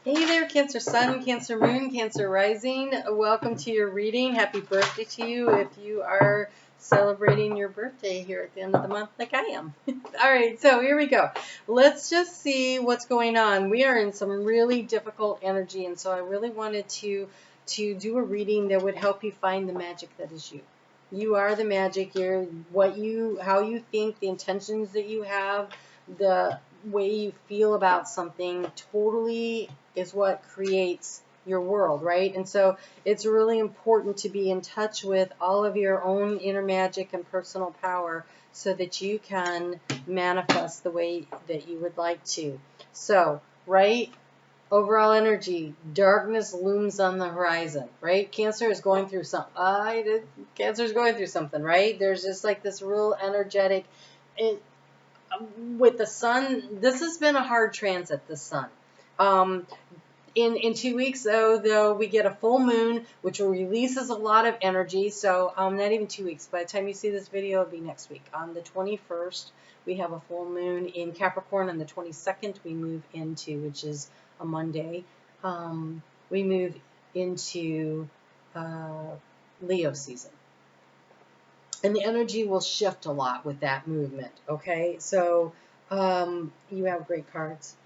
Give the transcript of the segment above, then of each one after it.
Hey there, Cancer Sun, Cancer Moon, Cancer Rising. Welcome to your reading. Happy birthday to you if you are celebrating your birthday here at the end of the month like I am. All right, so here we go. Let's just see what's going on. We are in some really difficult energy, and so I really wanted to do a reading that would help you find the magic that is you. You are the magic. You're how you think, the intentions that you have, the way you feel about something totally is what creates your world, right? And so it's really important to be in touch with all of your own inner magic and personal power so that you can manifest the way that you would like to. So, right? Overall energy, darkness looms on the horizon, right? Cancer is going through something. Cancer is going through something, right? There's just like this real energetic. With the sun, this has been a hard transit, the sun. In 2 weeks, though, we get a full moon, which releases a lot of energy. So not even 2 weeks. By the time you see this video, it'll be next week. On the 21st, we have a full moon in Capricorn. On the 22nd, we move into, which is a Monday, we move into Leo season. And the energy will shift a lot with that movement, okay? So you have great cards.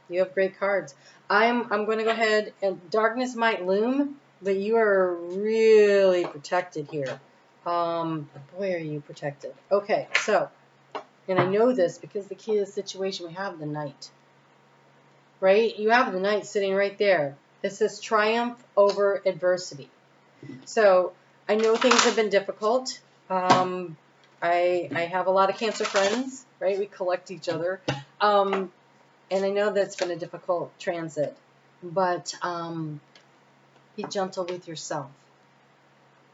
You have great cards. I'm going to go ahead, and darkness might loom, but you are really protected here. Boy, are you protected. Okay, so, and I know this because the key to the situation, we have the Knight. Right? You have the Knight sitting right there. It says triumph over adversity. So I know things have been difficult. I have a lot of Cancer friends, right? We collect each other. And I know that's been a difficult transit. But be gentle with yourself.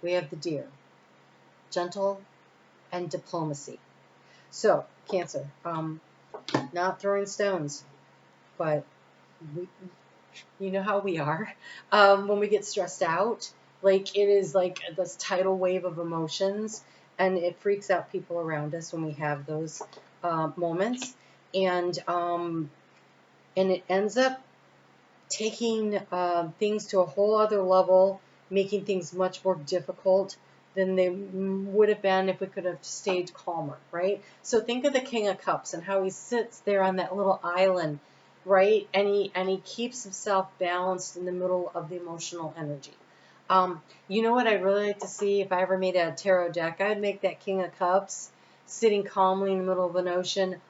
We have the Deer. Gentle and diplomacy. So, Cancer, not throwing stones, but you know how we are. When we get stressed out, like it is like this tidal wave of emotions, and it freaks out people around us when we have those moments, and it ends up taking things to a whole other level, making things much more difficult than they would have been if we could have stayed calmer, right? So think of the King of Cups and how he sits there on that little island, right? And he keeps himself balanced in the middle of the emotional energy. You know what I'd really like to see if I ever made a tarot deck? I'd make that King of Cups sitting calmly in the middle of an ocean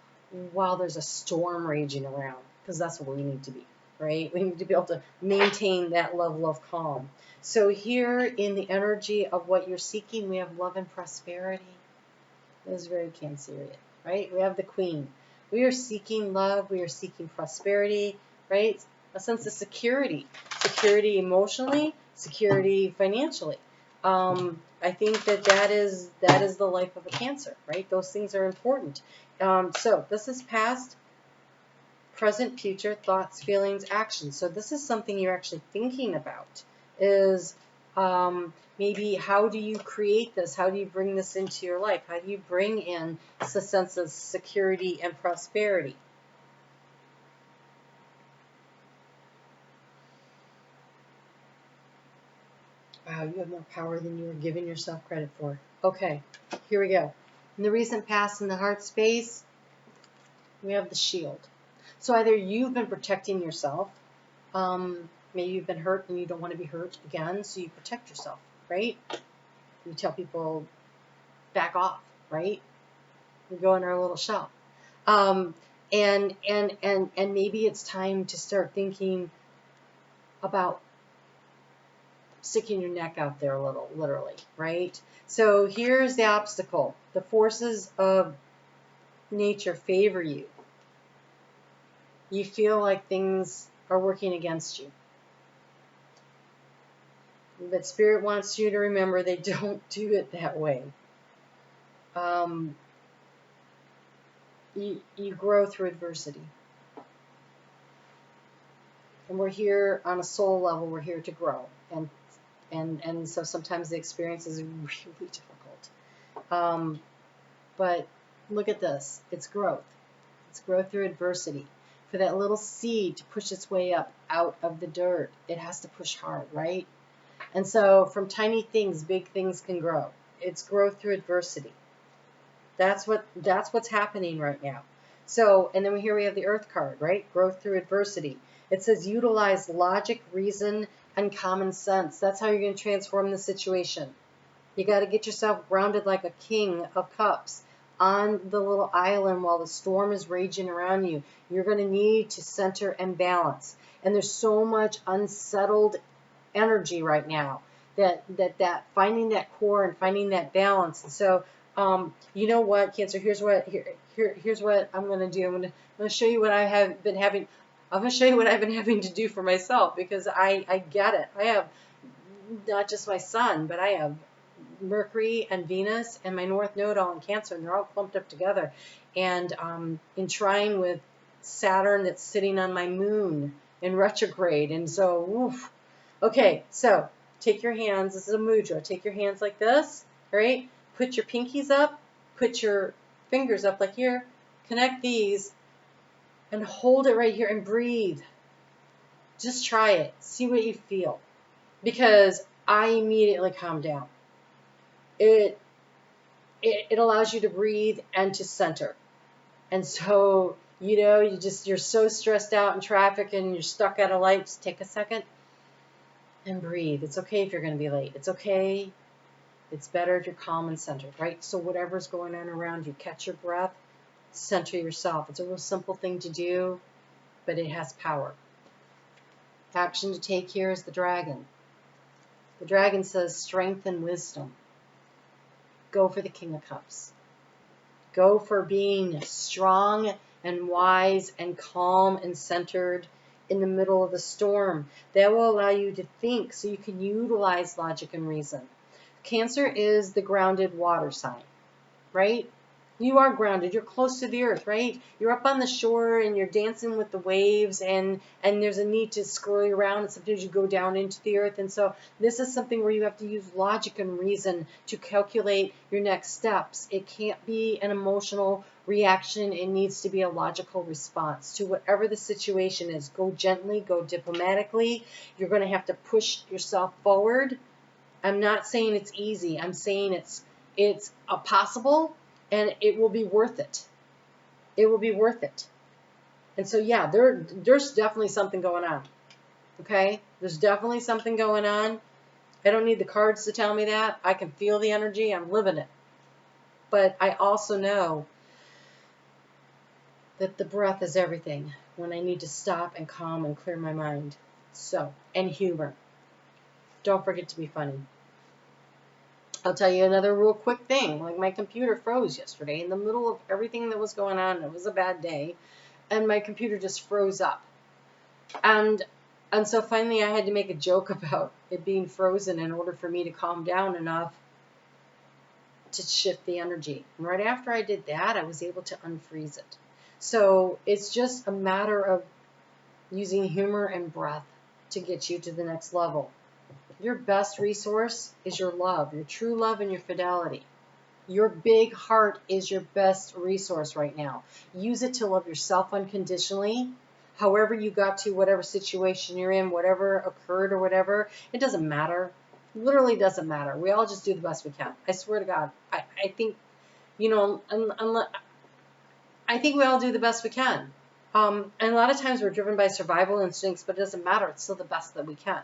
while there's a storm raging around, because that's what we need to be, right? We need to be able to maintain that level of calm. So here in the energy of what you're seeking, we have love and prosperity. That is very Cancerian, right? We have the Queen. We are seeking love. We are seeking prosperity, right? A sense of security. Security emotionally, security financially. I think that is the life of a Cancer, right? Those things are important. So this is past, present, future, thoughts, feelings, actions. So this is something you're actually thinking about, is maybe how do you create this? How do you bring this into your life? How do you bring in a sense of security and prosperity? Wow, you have more power than you are giving yourself credit for. Okay, here we go. In the recent past, in the heart space, we have the Shield. So either you've been protecting yourself, maybe you've been hurt and you don't want to be hurt again, so you protect yourself, right? You tell people, back off, right? We go in our little shell. And maybe it's time to start thinking about sticking your neck out there a little, literally, right? So here's the obstacle. The forces of nature favor you. You feel like things are working against you. But Spirit wants you to remember they don't do it that way. You grow through adversity. And we're here on a soul level, we're here to grow. And so sometimes the experience is really difficult. But look at this. It's growth. It's growth through adversity. for that little seed to push its way up out of the dirt. It has to push hard, right? And so from tiny things, big things can grow. It's growth through adversity. That's what's happening right now. So, and then here we have the Earth card, right? Growth through adversity. It says utilize logic, reason, and common sense. That's how you're going to transform the situation. You got to get yourself grounded like a king of cups on the little island while the storm is raging around you. You're going to need to center and balance. And there's so much unsettled energy right now that finding that core and finding that balance. And so, you know what, Cancer? Here's what I'm going to do. I'm going to show you what I have been having. I'm going to show you what I've been having to do for myself, because I get it. I have not just my sun, but I have Mercury and Venus and my North Node all in Cancer, and they're all clumped up together. And in trine with Saturn that's sitting on my moon in retrograde. And so, oof. Okay, so take your hands. This is a mudra. Take your hands like this, right? Put your pinkies up. Put your fingers up like here. Connect these and hold it right here and breathe. Just try it. See what you feel. Because I immediately calm down. It allows you to breathe and to center. And so, you know, you're so stressed out in traffic and you're stuck at a light. Just take a second and breathe. It's okay if you're going to be late. It's okay. It's better if you're calm and centered, right? So whatever's going on around you, catch your breath, center yourself. It's a real simple thing to do, but it has power. Action to take here is the dragon. The dragon says strength and wisdom. Go for the King of Cups. Go for being strong and wise and calm and centered in the middle of the storm. That will allow you to think so you can utilize logic and reason. Cancer is the grounded water sign, right? You are grounded. You're close to the earth, right? You're up on the shore and you're dancing with the waves, and there's a need to scurry around, and sometimes you go down into the earth. And so this is something where you have to use logic and reason to calculate your next steps. It can't be an emotional reaction. It needs to be a logical response to whatever the situation is. Go gently, go diplomatically. You're going to have to push yourself forward. I'm not saying it's easy. I'm saying it's possible. And it will be worth it. It will be worth it. And so, yeah, there's definitely something going on. Okay? There's definitely something going on. I don't need the cards to tell me that. I can feel the energy. I'm living it. But I also know that the breath is everything when I need to stop and calm and clear my mind. So, and humor. Don't forget to be funny. I'll tell you another real quick thing. Like, my computer froze yesterday in the middle of everything that was going on. It was a bad day. And my computer just froze up. And so finally I had to make a joke about it being frozen in order for me to calm down enough to shift the energy. And right after I did that, I was able to unfreeze it. So it's just a matter of using humor and breath to get you to the next level. Your best resource is your love, your true love and your fidelity. Your big heart is your best resource right now. Use it to love yourself unconditionally. However you got to whatever situation you're in, whatever occurred or whatever, it doesn't matter. It literally doesn't matter. We all just do the best we can. I swear to God. I think, you know, I think we all do the best we can. And a lot of times we're driven by survival instincts, but it doesn't matter. It's still the best that we can.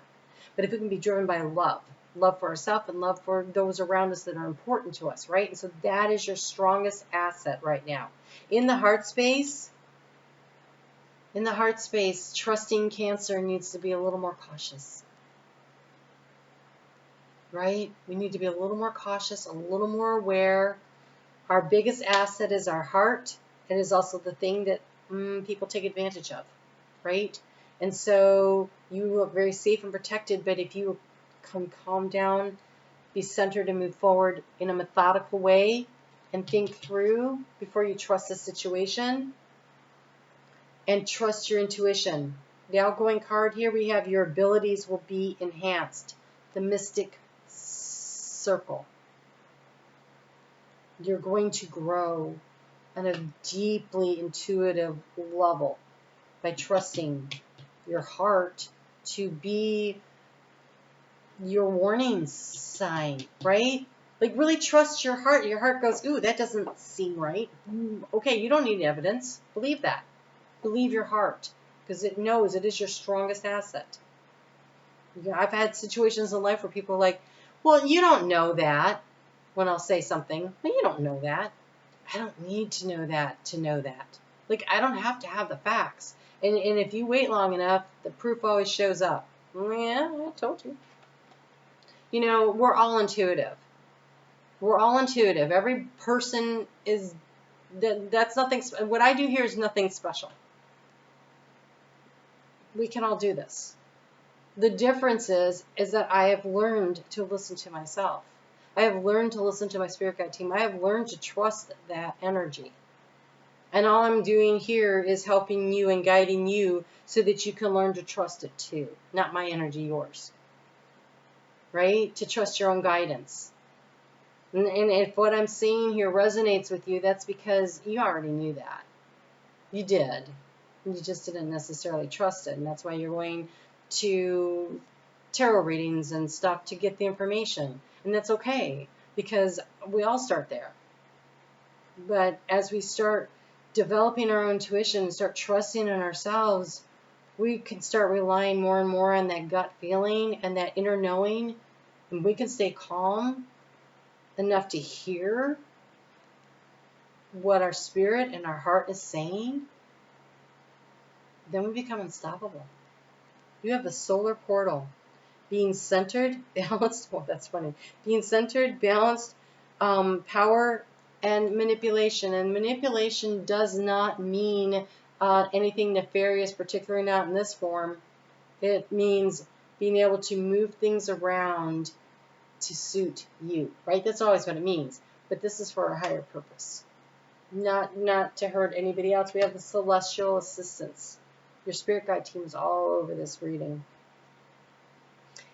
But if we can be driven by love for ourselves and love for those around us that are important to us, right? And so that is your strongest asset right now. In the heart space, trusting Cancer needs to be a little more cautious, right? We need to be a little more cautious, a little more aware. Our biggest asset is our heart. It is also the thing that people take advantage of, right? And so you look very safe and protected, but if you can calm down, be centered and move forward in a methodical way and think through before you trust the situation and trust your intuition. The outgoing card here, we have your abilities will be enhanced. The mystic circle. You're going to grow on a deeply intuitive level. by trusting your heart to be your warning sign, right? Like, really trust your heart. Your heart goes, ooh, that doesn't seem right. Okay, you don't need evidence. Believe that. Believe your heart, because it knows it is your strongest asset. Yeah, I've had situations in life where people are like, well, you don't know that, when I'll say something. Well, you don't know that. I don't need to know that to know that. Like, I don't have to have the facts. And if you wait long enough, the proof always shows up. Yeah, I told you. You know, we're all intuitive. We're all intuitive. Every person is, that's nothing, what I do here is nothing special. We can all do this. The difference is that I have learned to listen to myself. I have learned to listen to my spirit guide team. I have learned to trust that energy. And all I'm doing here is helping you and guiding you so that you can learn to trust it too. Not my energy, yours. Right? To trust your own guidance. And if what I'm saying here resonates with you, that's because you already knew that. You did. You just didn't necessarily trust it. And that's why you're going to tarot readings and stuff to get the information. And that's okay, because we all start there. But as we start developing our own intuition and start trusting in ourselves, we can start relying more and more on that gut feeling and that inner knowing. And we can stay calm enough to hear what our spirit and our heart is saying. Then we become unstoppable. You have the solar portal. Being centered, balanced, oh, that's funny. Being centered, balanced, power, and manipulation. And manipulation does not mean anything nefarious, particularly not in this form. It means being able to move things around to suit you, right? That's always what it means. But this is for a higher purpose. Not to hurt anybody else. We have the celestial assistance. Your spirit guide team is all over this reading.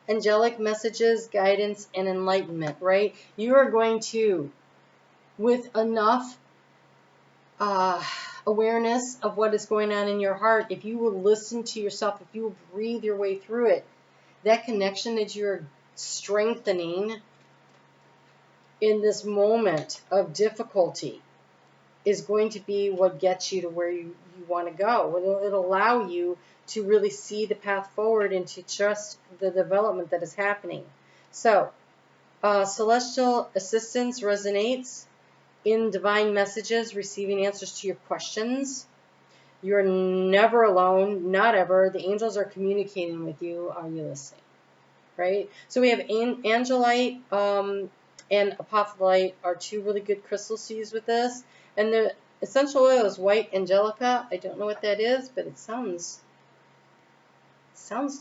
Angelic messages, guidance, and enlightenment, right? You are going to, with enough awareness of what is going on in your heart, if you will listen to yourself, if you will breathe your way through it, that connection that you're strengthening in this moment of difficulty is going to be what gets you to where you want to go. It'll allow you to really see the path forward and to trust the development that is happening. So, celestial assistance resonates in divine messages, receiving answers to your questions. You're never alone, not ever. The angels are communicating with you. Are you listening? Right? So we have angelite and apophyllite are two really good crystals to use with this. And the essential oil is white angelica. I don't know what that is, but it sounds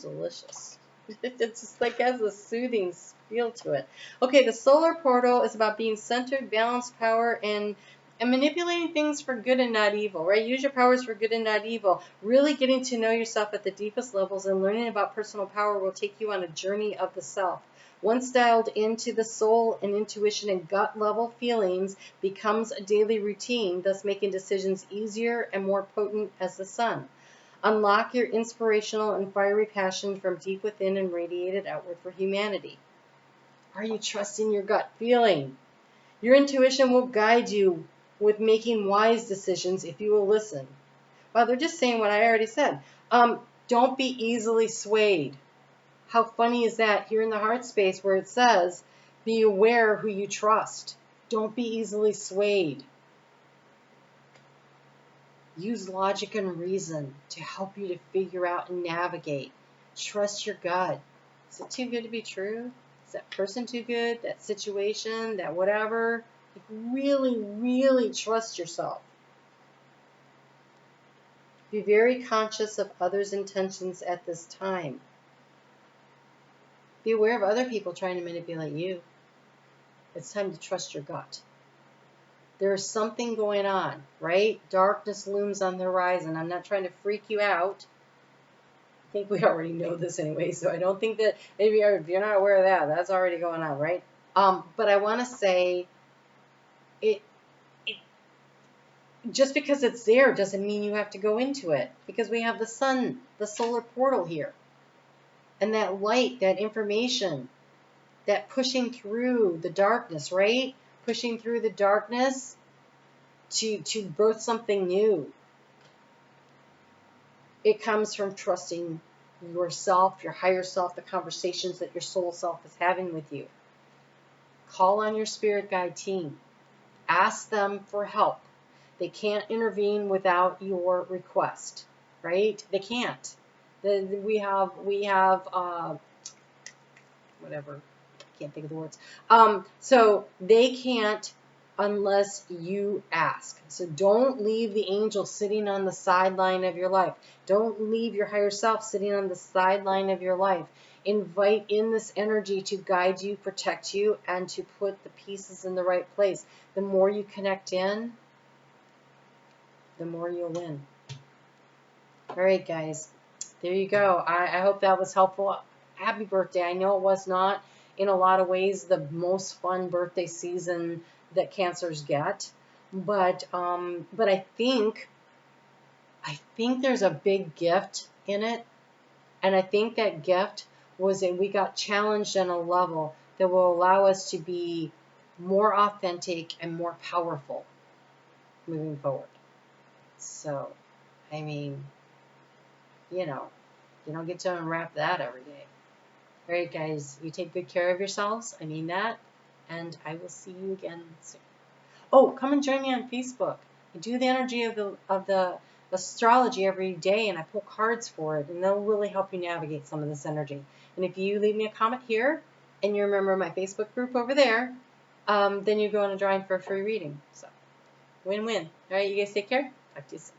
delicious. It's just like has a soothing feel to it. Okay, the solar portal is about being centered, balanced, power, and manipulating things for good and not evil, right? Use your powers for good and not evil. Really getting to know yourself at the deepest levels and learning about personal power will take you on a journey of the self. Once dialed into the soul and intuition and gut level feelings becomes a daily routine, thus making decisions easier and more potent as the sun. Unlock your inspirational and fiery passion from deep within and radiate it outward for humanity. Are you trusting your gut feeling? Your intuition will guide you with making wise decisions if you will listen. Well, they're just saying what I already said. Don't be easily swayed. How funny is that here in the heart space where it says, be aware who you trust. Don't be easily swayed. Use logic and reason to help you to figure out and navigate. Trust your gut. Is it too good to be true? Is that person too good? That situation? That whatever? Like really, really trust yourself. Be very conscious of others' intentions at this time. Be aware of other people trying to manipulate you. It's time to trust your gut. There is something going on, right? Darkness looms on the horizon. I'm not trying to freak you out. I think we already know this anyway, so I don't think that if you're not aware of that, that's already going on, right? But I want to say just because it's there doesn't mean you have to go into it, because we have the sun, the solar portal here, and that light, that information, that pushing through the darkness, right? Pushing through the darkness to birth something new. It comes from trusting yourself, your higher self, the conversations that your soul self is having with you. Call on your spirit guide team. Ask them for help. They can't intervene without your request, right? They can't. We have whatever, can't think of the words. So they can't unless you ask. So don't leave the angel sitting on the sideline of your life. Don't leave your higher self sitting on the sideline of your life. Invite in this energy to guide you, protect you, and to put the pieces in the right place. The more you connect in, the more you'll win. All right, guys. There you go. I hope that was helpful. Happy birthday. I know it was not, in a lot of ways, the most fun birthday season that Cancers get. But I think there's a big gift in it. And I think that gift was that we got challenged on a level that will allow us to be more authentic and more powerful moving forward. So, I mean, you don't get to unwrap that every day. All right, guys, you take good care of yourselves. I mean that. And I will see you again soon. Oh, come and join me on Facebook. I do the energy of the astrology every day, and I pull cards for it, and they'll really help you navigate some of this energy. And if you leave me a comment here, and you're a member of my Facebook group over there, then you go on a drawing for a free reading. So, win-win. All right, you guys take care. Talk to you soon.